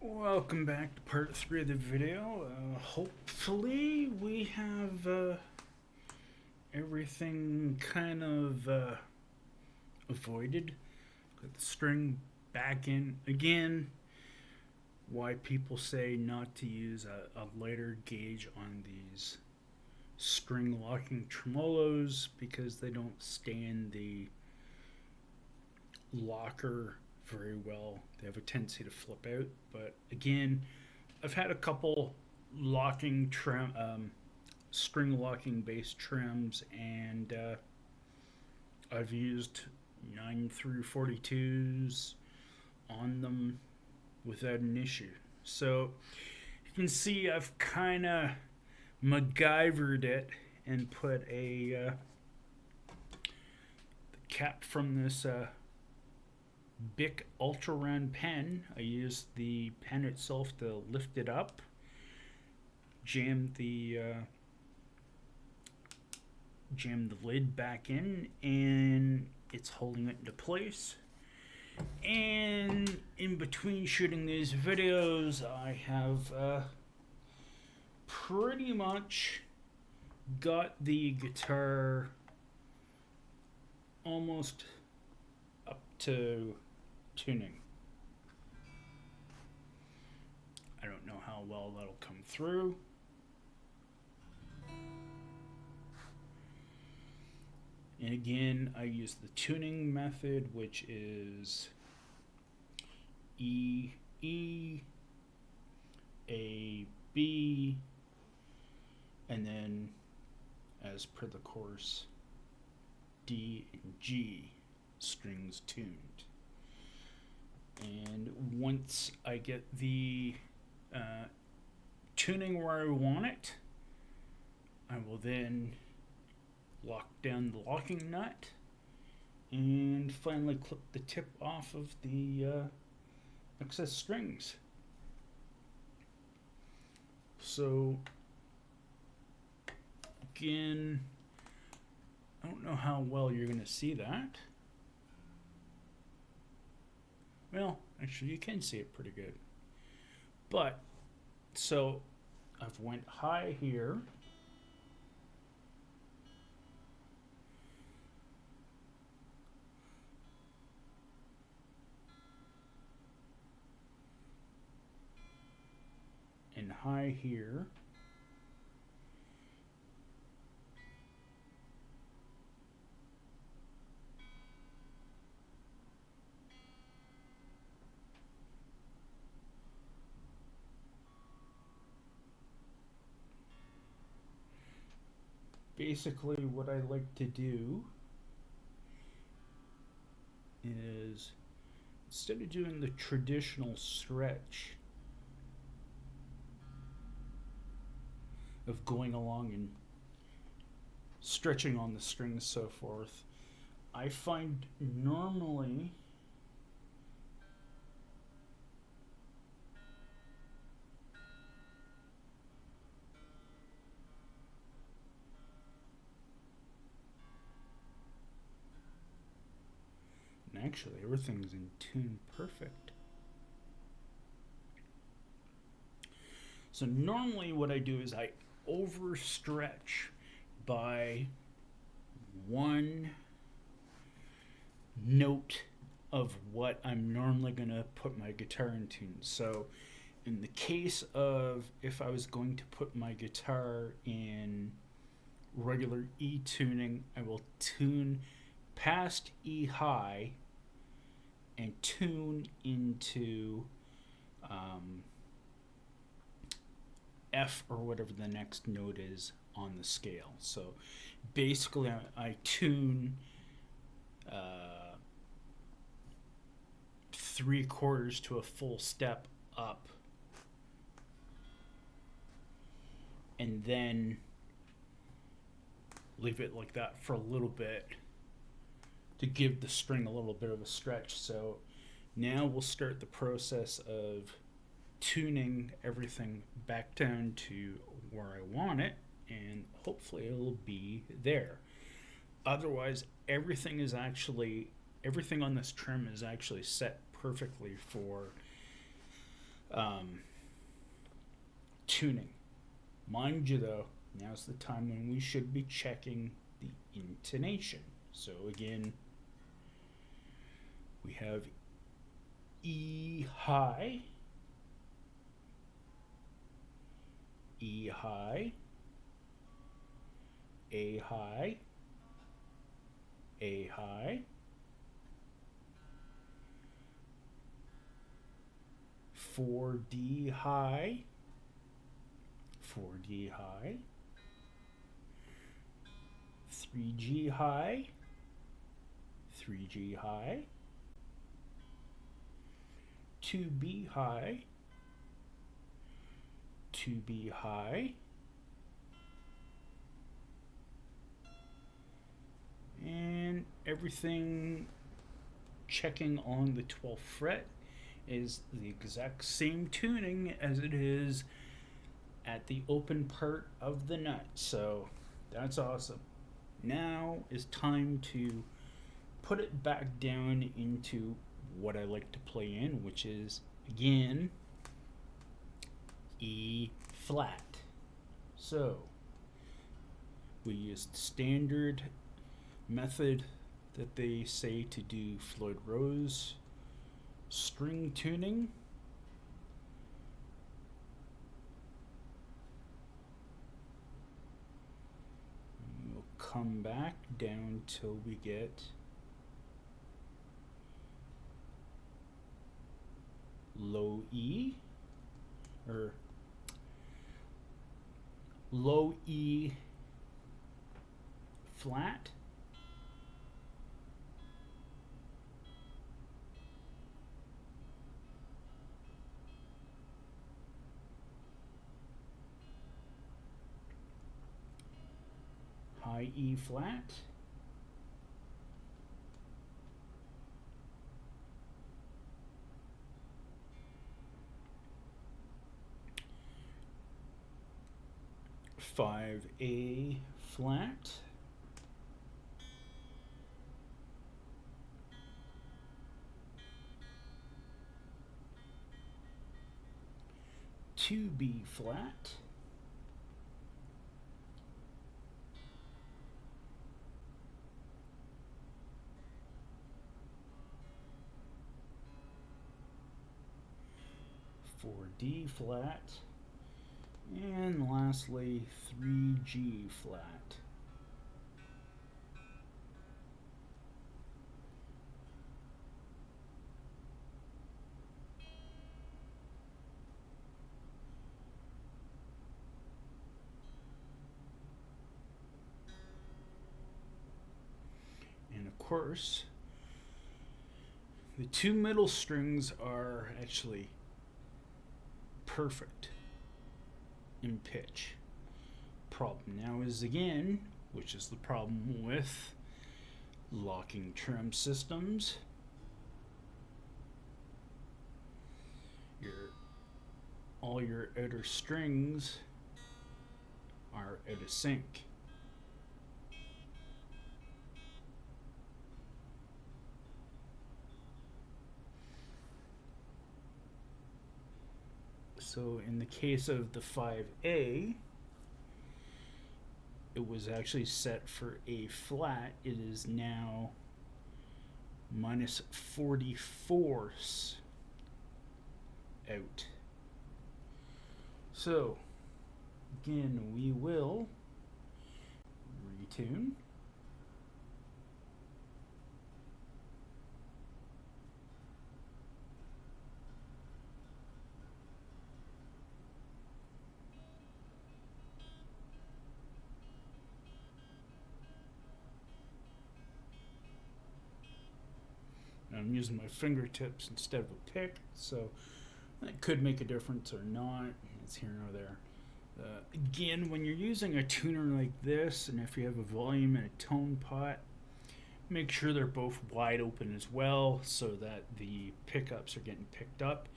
Welcome back to part 3 of the video. Hopefully we have everything kind of avoided. Put the string back in again. Why people say not to use a lighter gauge on these string locking tremolos, because they don't stay in the locker very well. They have a tendency to flip out. But again, I've had a couple locking string locking based trims, and I've used 9 through 42s on them without an issue. So you can see I've kind of MacGyvered it and put a the cap from this Bic Ultra Round pen. I used the pen itself to lift it up, jammed the lid back in, and it's holding it into place. And in between shooting these videos, I have pretty much got the guitar almost up to tuning. I don't know how well that'll come through. And again, I use the tuning method, which is E, E, A, B, and then, as per the course, D and G, strings tuned. And once I get the tuning where I want it, I will then lock down the locking nut and finally clip the tip off of the excess strings. So again, I don't know how well you're going to see that. Well, actually you can see it pretty good. But, so I've went high here. And high here. Basically, what I like to do is, instead of doing the traditional stretch of going along and stretching on the strings and so forth, I find normally actually everything's in tune perfect. So normally what I do is I overstretch by one note of what I'm normally going to put my guitar in tune. So in the case of if I was going to put my guitar in regular E tuning, I will tune past E high and tune into F or whatever the next note is on the scale. So basically I tune 3/4 to a full step up, and then leave it like that for a little bit to give the string a little bit of a stretch. So now we'll start the process of tuning everything back down to where I want it, and hopefully it'll be there. Otherwise, everything on this trim is actually set perfectly for Um, tuning. Mind you, though, now's the time when we should be checking the intonation. So again, we have E high, E high, A high, A high, 4D high, 4D high, 3G high, 3G high, 2B high, 2B high, and everything checking on the 12th fret is the exact same tuning as it is at the open part of the nut. So that's awesome. Now is time to put it back down into what I like to play in, which is, again, E flat. So we used standard method that they say to do Floyd Rose string tuning. We'll come back down till we get low E, or low E flat, high E flat, five A flat, two B flat, four D flat, and lastly 3G flat. And of course, the two middle strings are actually perfect in pitch. Problem now is, again, which is the problem with locking trim systems, all your outer strings are out of sync. So in the case of the 5A, it was actually set for A flat. It is now minus 44ths out. So again, we will retune. I'm using my fingertips instead of a pick, so that could make a difference or not. It's here nor there. Again, when you're using a tuner like this, and if you have a volume and a tone pot, make sure they're both wide open as well, so that the pickups are getting picked up,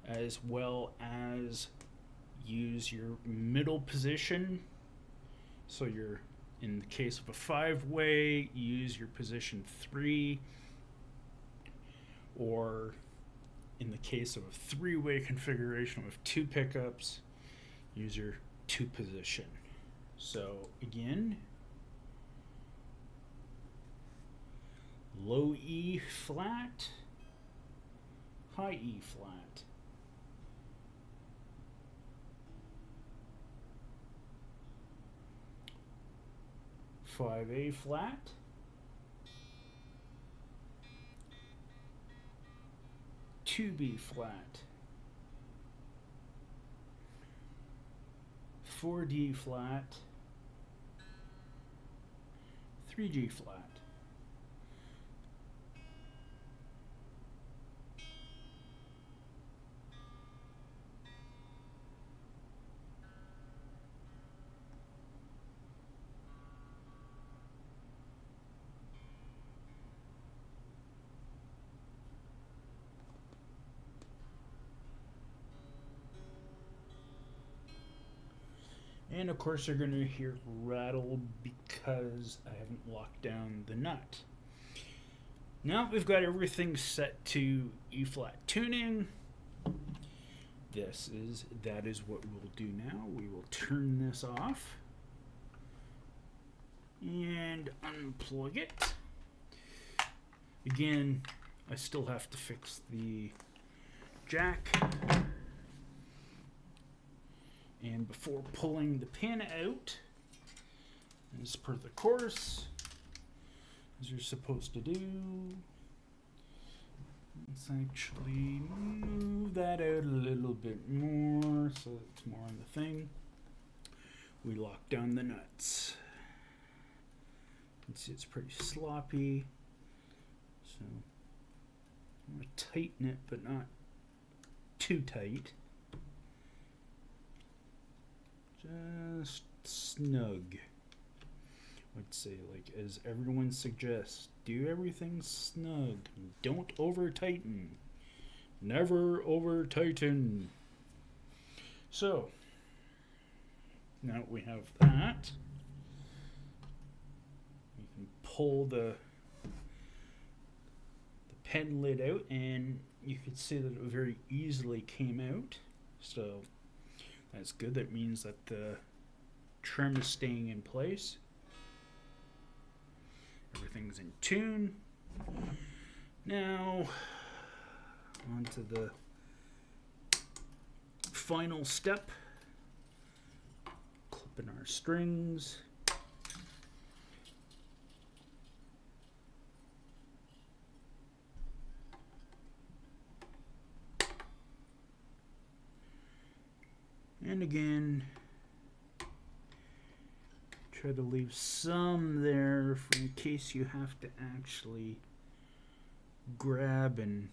as well as use your middle position. So you're, in the case of a 5-way, use your position 3, or in the case of a three-way configuration with two pickups, use your two position. So again, low E flat, high E flat. Five A flat. Two B flat. 4D flat. 3G flat. And of course you're going to hear rattle because I haven't locked down the nut. Now we've got everything set to E flat tuning. That is what we'll do now. We will turn this off and unplug it. Again, I still have to fix the jack. And before pulling the pin out, as per the course, as you're supposed to do, let's actually move that out a little bit more so it's more on the thing. We lock down the nuts. You can see it's pretty sloppy, so I'm going to tighten it, but not too tight. Just snug. I'd say, like as everyone suggests, do everything snug. Don't over tighten. Never over tighten. So now we have that. You can pull the pen lid out, and you can see that it very easily came out. So that's good. That means that the trim is staying in place. Everything's in tune. Now, on to the final step. Clipping our strings. And again, try to leave some there for in case you have to actually grab and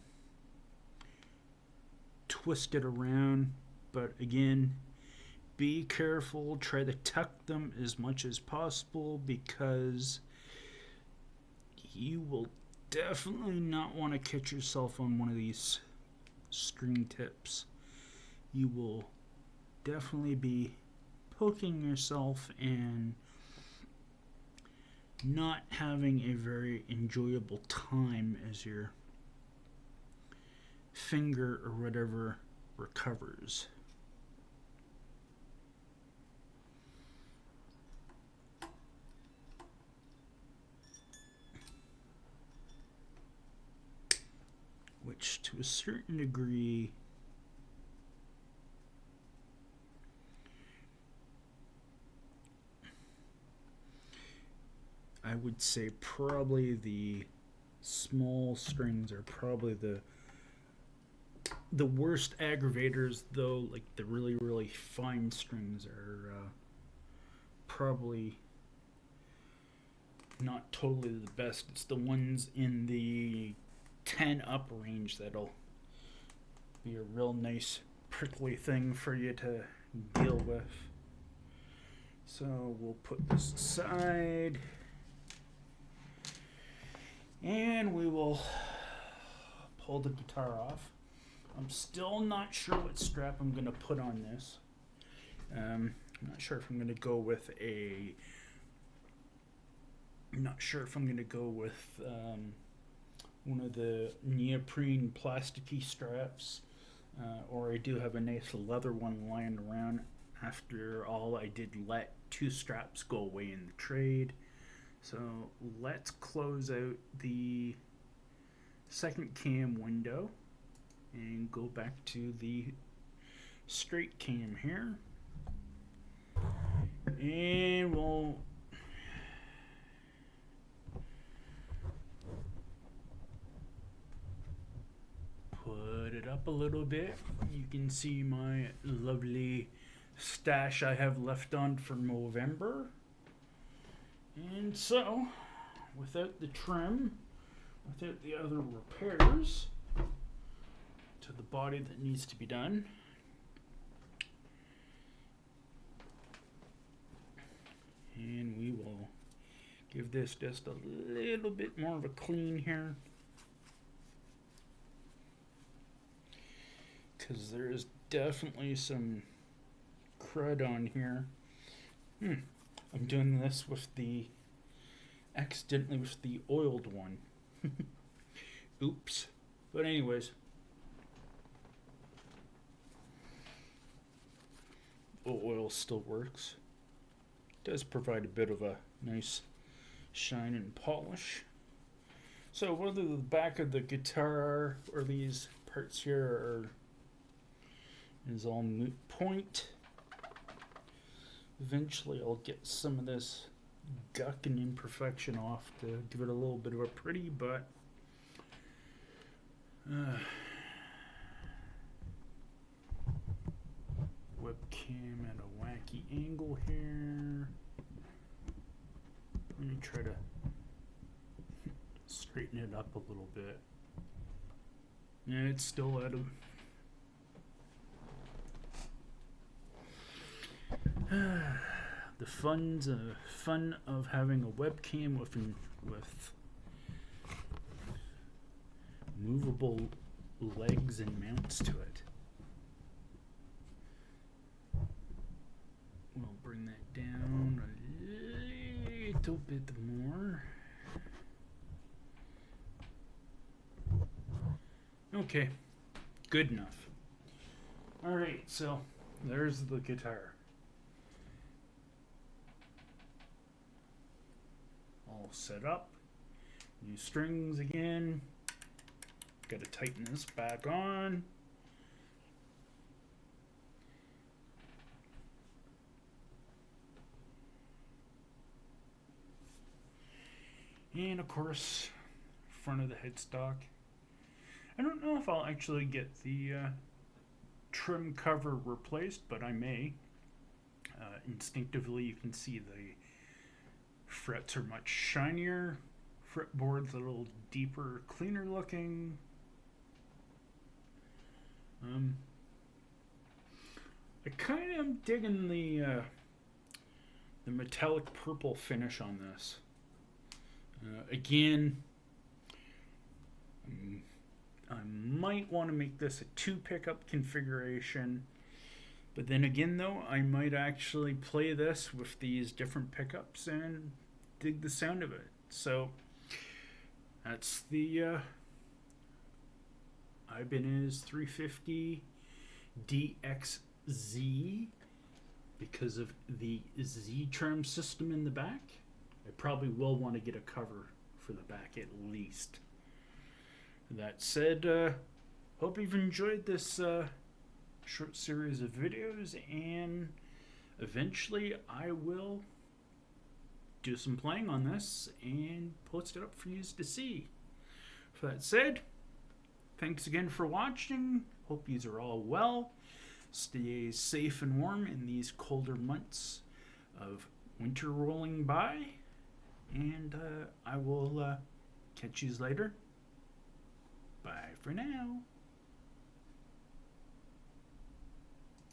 twist it around. But again, be careful. Try to tuck them as much as possible because you will definitely not want to catch yourself on one of these string tips. You will definitely be poking yourself and not having a very enjoyable time as your finger or whatever recovers. Which to a certain degree I would say probably the small strings are probably the worst aggravators, though. Like the really, really fine strings are probably not totally the best. It's the ones in the 10 up range that'll be a real nice prickly thing for you to deal with. So we'll put this aside. And we will pull the guitar off. I'm still not sure what strap I'm going to put on this. I'm not sure if I'm going to go with one of the neoprene plasticky straps, or I do have a nice leather one lying around. After all, I did let 2 straps go away in the trade. So let's close out the second cam window and go back to the straight cam here. And we'll put it up a little bit. You can see my lovely stash I have left on for November. And so, without the trim, without the other repairs to the body that needs to be done, and we will give this just a little bit more of a clean here, because there is definitely some crud on here. I'm doing this with the accidentally with the oiled one. Oops. But anyways, oil still works. Does provide a bit of a nice shine and polish. So whether the back of the guitar or these parts here is all moot point. Eventually I'll get some of this guck and imperfection off to give it a little bit of a pretty, but webcam at a wacky angle here. Let me try to straighten it up a little bit. Yeah, it's still at a the fun of having a webcam with movable legs and mounts to it. We'll bring that down a little bit more. Okay, good enough. All right, so there's the guitar. All set up. New strings again. Got to tighten this back on. And of course, front of the headstock. I don't know if I'll actually get the trim cover replaced, but I may. Instinctively, you can see the frets are much shinier. Fretboard's a little deeper, cleaner looking. I kind of am digging the metallic purple finish on this. Again, I might want to make this a 2 pickup configuration, but then again though, I might actually play this with these different pickups and dig the sound of it. So that's the Ibanez 350DXZ. Because of the Z trim system in the back, I probably will want to get a cover for the back at least. That said, hope you've enjoyed this short series of videos, and eventually I will do some playing on this and post it up for you to see. For that said, thanks again for watching. Hope you are all well. Stay safe and warm in these colder months of winter rolling by, and I will catch you later. Bye for now.